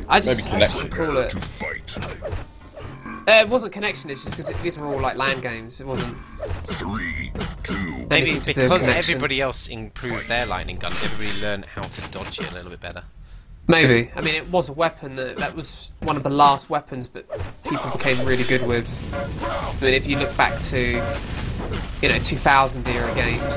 I Maybe just connection. call it. It wasn't connection issues because these were all like LAN games. It wasn't. 3, 2. Maybe anything to do with because connection. everybody else improved their lightning gun, everybody learned how to dodge it a little bit better. Maybe. I mean, it was a weapon that was one of the last weapons that people became really good with. I mean, if you look back to, 2000 era games,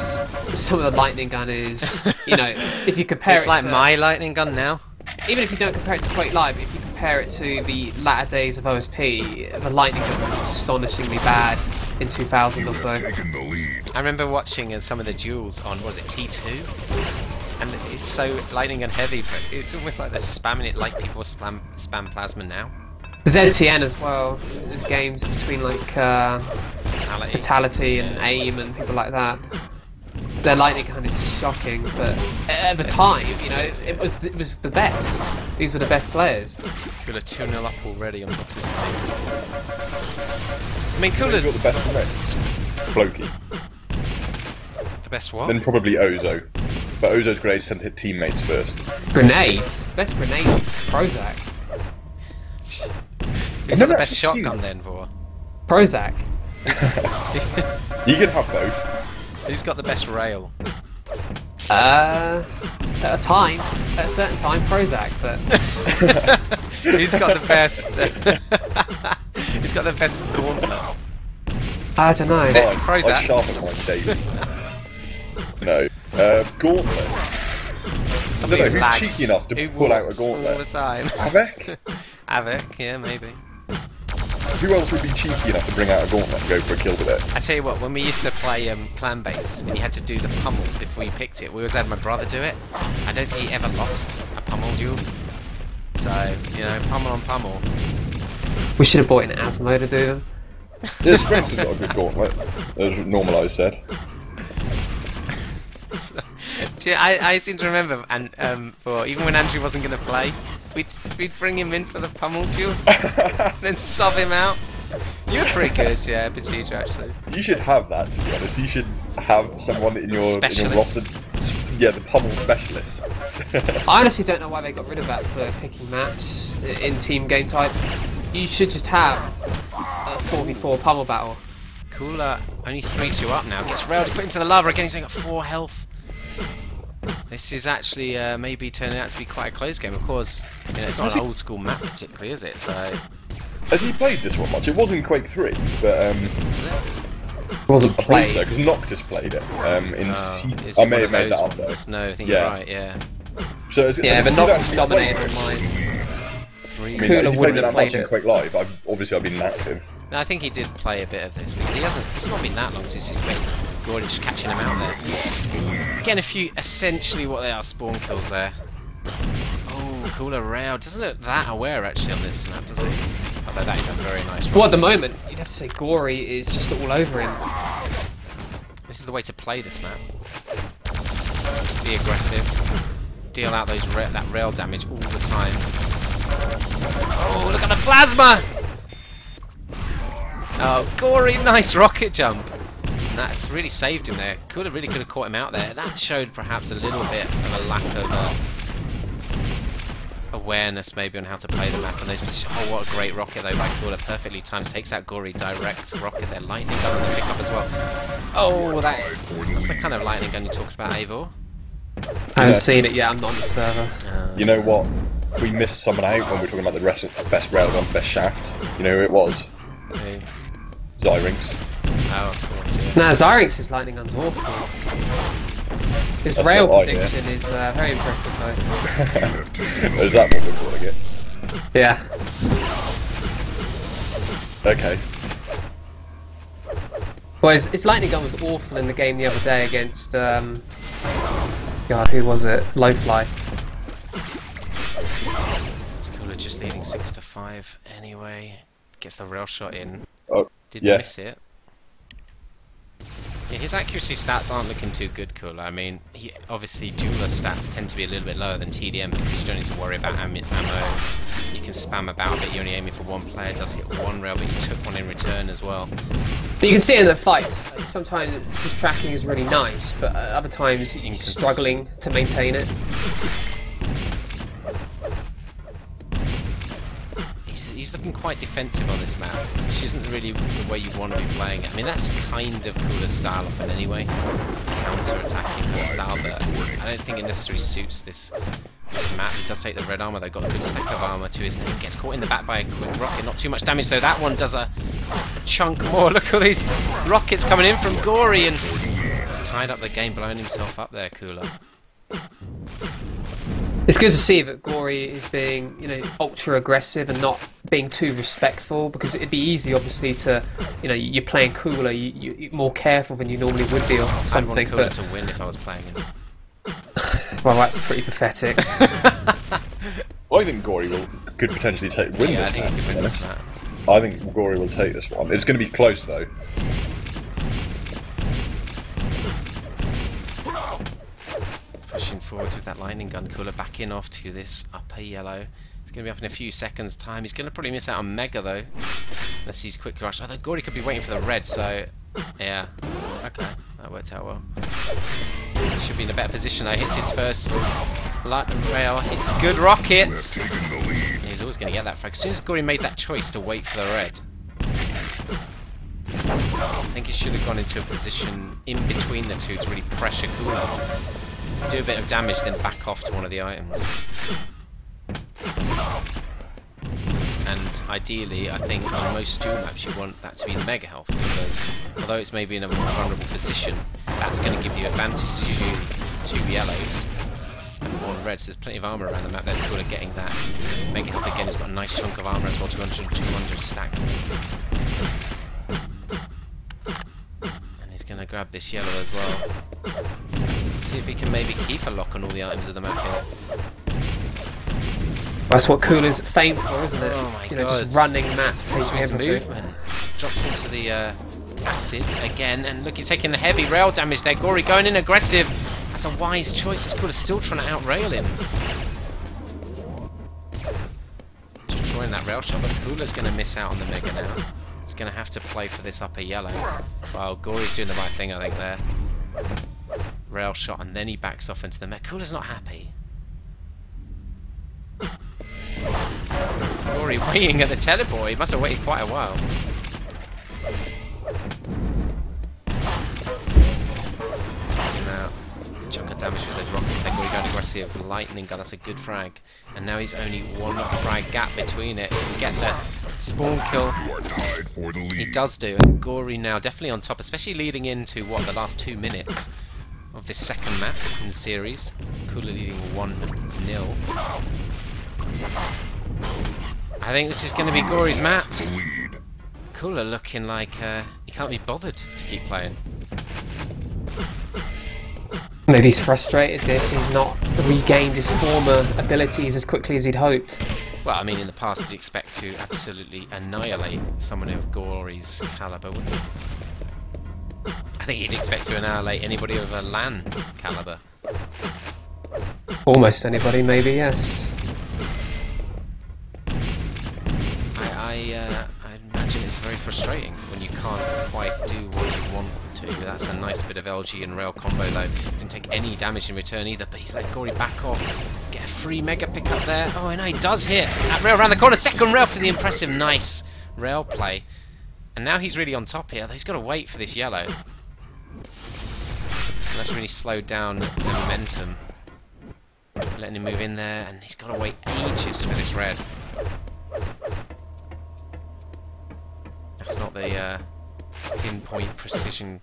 some of the lightning gun is, if you compare It's it like to, my lightning gun now. even if you don't compare it to Quake Live, if you compare it to the latter days of OSP, the lightning gun was astonishingly bad in 2000 or so. Taking the lead. I remember watching some of the duels on, was it T2? And it's so lightning gun heavy, but it's almost like they're spamming it like people spam plasma now. ZTN as well. There's games between like Fatality. Fatality and AIM and people like that. Their lightning gun is just shocking, but at the time, it was the best. These were the best players. Cool, 2-0 up already on boxes. I mean, Who's Cooler's got the best grenades? Floki. the best what? Then probably Ozo. But Ozo's grenades tend to hit teammates first. Grenades? Best grenades is Prozac. Who's got the best shotgun then for? Prozac. You can have both. Who's got the best rail? At a time, at a certain time, Prozac, but Who's got the best? Who's got the best gauntlet? I don't know. Is it I Prozac? sharpen mine daily. No. Gauntlets. I don't know, who's lags, cheeky enough to who pull out a walks all the gauntlet? time. Havoc? Havoc, yeah, maybe. Who else would be cheeky enough to bring out a gauntlet and go for a kill with it? I tell you what, when we used to play clan base and you had to do the pummel if we picked it, we always had my brother do it. I don't think he ever lost a pummel duel. So, pummel on pummel. We should have bought an Asmo to do them. Yeah, Spencer's got a good gauntlet, as Normalised said. I seem to remember, and for even when Andrew wasn't going to play, we'd bring him in for the pummel duel, then sub him out. You were pretty good, yeah, Petito, actually. You should have that, to be honest. You should have someone in your Specialist. roster. Yeah, the pummel specialist. I honestly don't know why they got rid of that for picking maps in team game types. You should just have a 4v4 pummel battle. Cooler only 3-2 up now. Gets railed, he put into the lava again, he's only got 4 health. This is actually maybe turning out to be quite a close game. Of course, it's not an old school map particularly, is it? So Has he played this one much? It was in Quake 3, but It wasn't I think played. so, because Noctis played it. is I it may one have made of that those up though. ones? No, I think Yeah. you're right, yeah. So Yeah, but Noctis Noctis dominated on mine. I mean, Cooler has he played wouldn't it have that much played in it. Quake Live? Obviously I've been inactive. No, I think he did play a bit of this because it's not been that long since he's been Gordon just catching him out there. Getting a few, essentially what they are, spawn kills there. Oh, Cooler rail. Doesn't look that aware actually on this map, does he? Although that is a very nice Well, at the moment, you'd have to say Gory is just all over him. This is the way to play this map. Be aggressive. Deal out that rail damage all the time. Oh, look at the plasma! Oh, Gory, nice rocket jump. And that's really saved him there. Really could have caught him out there. That showed perhaps a little bit of a lack of awareness maybe on how to play the map on those positions. Oh, what a great rocket though by Cooler. Perfectly timed. Takes out Gory, direct rocket there. Lightning gun on the pickup as well. Oh, that's the kind of lightning gun you talked about, Eivor. I haven't seen it yet, I'm not on the server. You know what? We missed someone out when we were talking about the best railgun, best shaft. You know who it was? Who? Zyrinx. Oh, of course, yeah. Nah, Zyrinx's lightning gun's awful. His That's rail what I hear. prediction is very impressive though. Is that what we're calling it? Yeah. Okay. Well, his lightning gun was awful in the game the other day against, God, who was it? Lowfly. It's Cooler just leading 6-5 anyway. Gets the rail shot in. Oh, Didn't yeah. miss it. Yeah, his accuracy stats aren't looking too good, Cooler. I mean, obviously dueler stats tend to be a little bit lower than TDM because you don't need to worry about ammo. You can spam about a bit, you're only aiming for one player, it does hit one rail, but you took one in return as well. But you can see in the fights, like, sometimes his tracking is really nice, but other times he's struggling to maintain it. he's looking quite defensive on this map, which isn't really the way you want to be playing it. I mean, that's kind of Cooler's style often anyway, counter-attacking kind of style, but I don't think it necessarily suits this map. He does take the red armor though, got a good stack of armor to his name, gets caught in the back by a quick rocket, not too much damage though. That one does a chunk more. Look at all these rockets coming in from Gory, and he's tied up the game, blowing himself up there, Cooler. It's good to see that Gory is being, you know, ultra aggressive and not being too respectful, because it'd be easy, obviously, to, you know, you're playing Cooler, you're more careful than you normally would be or something. I'd want Cooler to win if I was playing him. Well, that's pretty pathetic. I think Gory could potentially win Yeah, I this think match. he could win this match. I think Gory will take this one. It's going to be close though. Pushing forwards with that lightning gun. Cooler backing off to this upper yellow. It's going to be up in a few seconds' time. He's going to probably miss out on Mega though, unless he's quick rush. Although Gory could be waiting for the red, so yeah. Okay, that worked out well. Should be in a better position though. Hits his first light rail. Hits good rockets. He's always going to get that frag. As soon as Gory made that choice to wait for the red, I think he should have gone into a position in between the two to really pressure Cooler. Do a bit of damage, then back off to one of the items. And ideally, I think on most dual maps you want that to be in Mega Health, because although it's maybe in a more vulnerable position, that's going to give you advantage. Usually 2 yellows and 1 red, so there's plenty of armor around the map. There's Cooler getting that Mega Health again. He's got a nice chunk of armor as well, 200 stack. And he's going to grab this yellow as well. See if he can maybe keep a lock on all the items of the map here. That's what Cooler's famed for, isn't it? Oh my you know, god. just running maps, taking His everything. movement drops into the acid again, and look, he's taking the heavy rail damage there. Gory going in aggressive. That's a wise choice. As Cooler's still trying to outrail him. Destroying that rail shot, but Cooler's going to miss out on the Mega now. He's going to have to play for this upper yellow. While Gory's doing the right thing, I think, there. Rail shot, and then he backs off into the Mega. Cooler's not happy. Gory waiting at the teleport. He must have waited quite a while. Now, chunk of damage with those rockets. Then Gory going aggressive. Lightning gun. That's a good frag. And now he's only 1 frag gap between it. He can get the spawn kill. You are tied for the lead. He does do. And Gory now definitely on top, especially leading into what, the last 2 minutes of this second map in the series. Cooler leading 1-0. I think this is going to be Gory's map. The lead. Cooler looking like he can't be bothered to keep playing. Maybe he's frustrated. He's not regained his former abilities as quickly as he'd hoped. Well, I mean, in the past you'd expect to absolutely annihilate someone of Gory's caliber, wouldn't you? I think he'd expect to annihilate anybody of a LAN caliber. Almost anybody, maybe, yes. I imagine it's very frustrating when you can't quite do what you want to. That's a nice bit of LG and rail combo though. Didn't take any damage in return either, but he's let Gory back off. Get a free mega pick up there. Oh, and he does hit that rail around the corner. Second rail for the impressive, nice rail play. And now he's really on top here, though he's got to wait for this yellow. And that's really slowed down the momentum. Letting him move in there, and he's got to wait ages for this red. That's not the pinpoint precision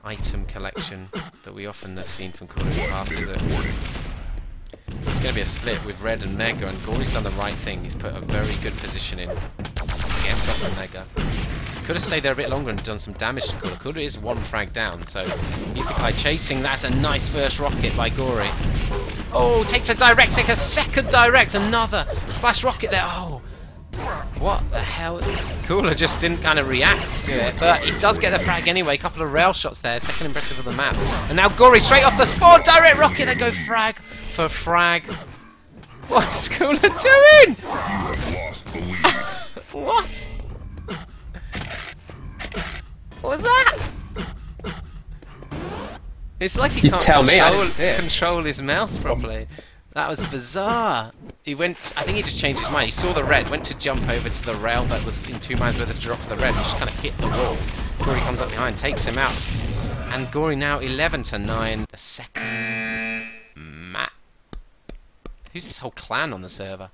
item collection that we often have seen from Call of Duty past, is it? It's going to be a split with red and Mega, and Gory's done the right thing. He's put a very good position in to get himself a Mega. Could have stayed there a bit longer and done some damage to Cooler. Cooler is 1 frag down, so he's the guy chasing. That's a nice first rocket by Gory. Oh, takes a direct, take a second direct, another splash rocket there. Oh, what the hell? Cooler just didn't kind of react to it, but he does get the frag anyway. A couple of rail shots there, second impressive of the map. And now Gory straight off the spawn, direct rocket. They go frag for frag. What's Cooler doing? You have lost the lead. What? What was that? It's like he You can't tell me, I didn't see it. control his mouse properly. That was bizarre. He went. I think he just changed his mind. He saw the red, went to jump over to the rail that was in 2 minds worth of drop of the red, and just kind of hit the wall. Gory comes up behind, takes him out, and Gory now 11-9. The second map. Who's this whole clan on the server?